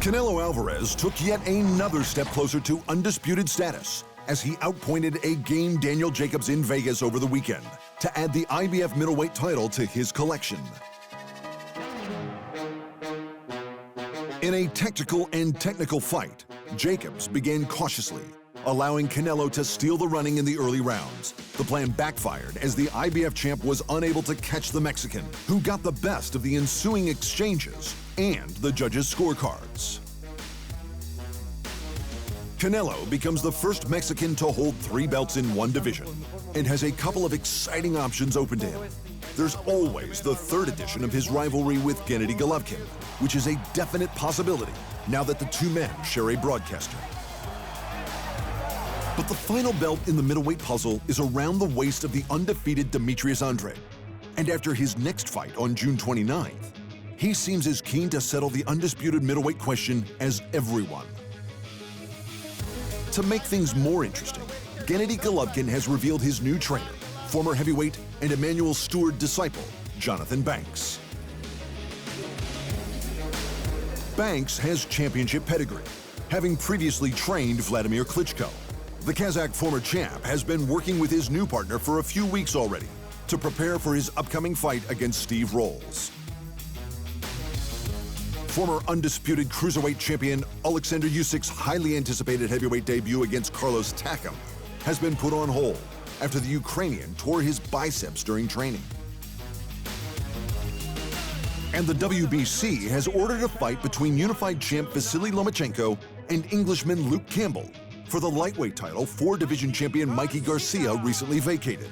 Canelo Alvarez took yet another step closer to undisputed status as he outpointed a game Daniel Jacobs in Vegas over the weekend to add the IBF middleweight title to his collection. In a tactical and technical fight, Jacobs began cautiously, allowing Canelo to steal the running in the early rounds. The plan backfired as the IBF champ was unable to catch the Mexican, who got the best of the ensuing exchanges and the judges' scorecards. Canelo becomes the first Mexican to hold 3 belts in one division and has a couple of exciting options open to him. There's always the 3rd edition of his rivalry with Gennady Golovkin, which is a definite possibility now that the two men share a broadcaster. But the final belt in the middleweight puzzle is around the waist of the undefeated Demetrius Andrade. And after his next fight on June 29th, he seems as keen to settle the undisputed middleweight question as everyone. To make things more interesting, Gennady Golovkin has revealed his new trainer, former heavyweight and Emmanuel Stewart disciple, Jonathan Banks. Banks has championship pedigree, having previously trained Vladimir Klitschko. The Kazakh former champ has been working with his new partner for a few weeks already to prepare for his upcoming fight against Steve Rolls. Former undisputed cruiserweight champion Alexander Usyk's highly anticipated heavyweight debut against Carlos Takam has been put on hold after the Ukrainian tore his biceps during training. And the WBC has ordered a fight between unified champ Vasiliy Lomachenko and Englishman Luke Campbell for the lightweight title 4-division champion Mikey Garcia recently vacated.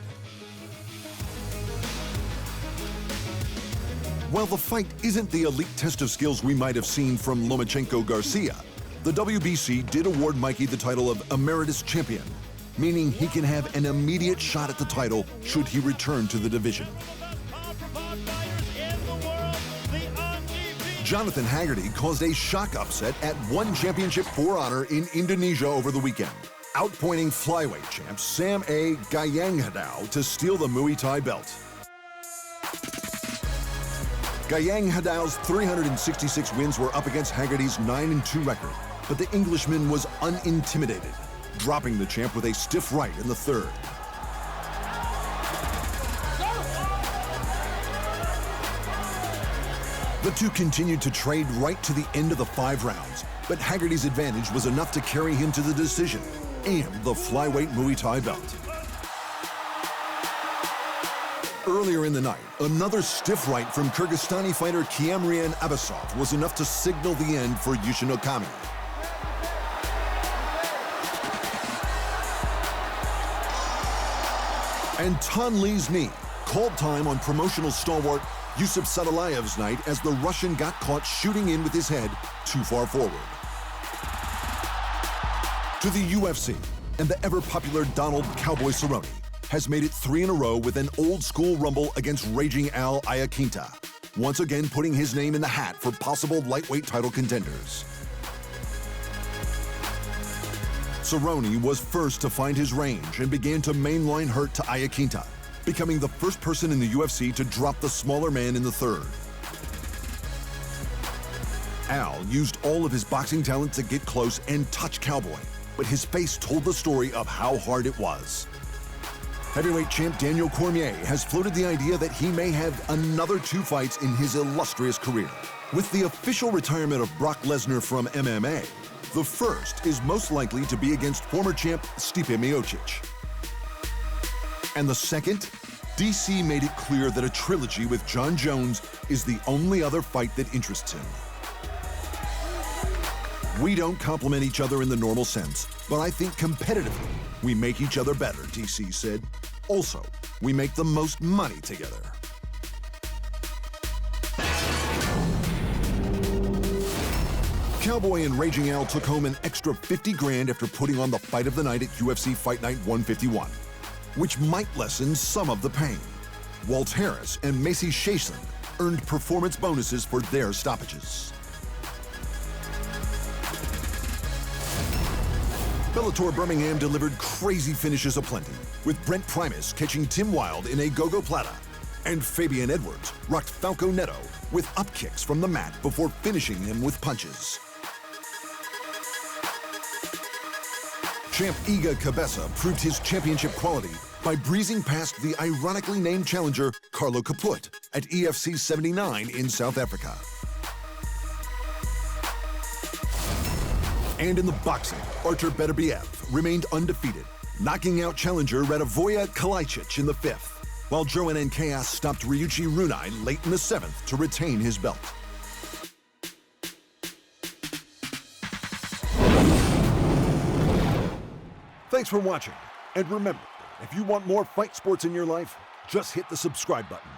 While the fight isn't the elite test of skills we might have seen from Lomachenko-Garcia, the WBC did award Mikey the title of Emeritus Champion, meaning he can have an immediate shot at the title should he return to the division. Jonathan Haggerty caused a shock upset at One Championship for Honor in Indonesia over the weekend, outpointing flyweight champ Sam A. Gyenady to steal the Muay Thai belt. Gyengady's 366 wins were up against Haggerty's 9-2 record, but the Englishman was unintimidated, dropping the champ with a stiff right in the 3rd. The two continued to trade right to the end of the 5 rounds, but Haggerty's advantage was enough to carry him to the decision and the flyweight Muay Thai belt. Earlier in the night, another stiff right from Kyrgyzstani fighter Kiamrian Abasov was enough to signal the end for Yushin Okami. And Tan Lee's knee called time on promotional stalwart Yusuf Sadalayev's night as the Russian got caught shooting in with his head too far forward. To the UFC, and the ever-popular Donald Cowboy Cerrone has made it 3 in a row with an old-school rumble against Raging Al Iaquinta, once again putting his name in the hat for possible lightweight title contenders. Cerrone was first to find his range and began to mainline hurt to Iaquinta, becoming the first person in the UFC to drop the smaller man in the 3rd. Al used all of his boxing talent to get close and touch Cowboy, but his face told the story of how hard it was. Heavyweight champ Daniel Cormier has floated the idea that he may have another 2 fights in his illustrious career. With the official retirement of Brock Lesnar from MMA, the first is most likely to be against former champ Stipe Miocic. And the second, DC made it clear that a trilogy with Jon Jones is the only other fight that interests him. We don't complement each other in the normal sense, but I think competitively, we make each other better, DC said. Also, we make the most money together. Cowboy and Raging Al took home an extra 50 grand after putting on the fight of the night at UFC Fight Night 151, which might lessen some of the pain. Walt Harris and Macy Shason earned performance bonuses for their stoppages. Bellator Birmingham delivered crazy finishes aplenty, with Brent Primus catching Tim Wilde in a go-go plata, and Fabian Edwards rocked Falco Neto with up kicks from the mat before finishing him with punches. Champ Iga Cabeza proved his championship quality by breezing past the ironically named challenger Carlo Caput at EFC 79 in South Africa. And in the boxing, Artur Beterbiev remained undefeated, knocking out challenger Radovoja Kalajdzic in the 5th, while Joanne Chaos stopped Ryuichi Runai late in the 7th to retain his belt. Thanks for watching, and remember, if you want more fight sports in your life, just hit the subscribe button.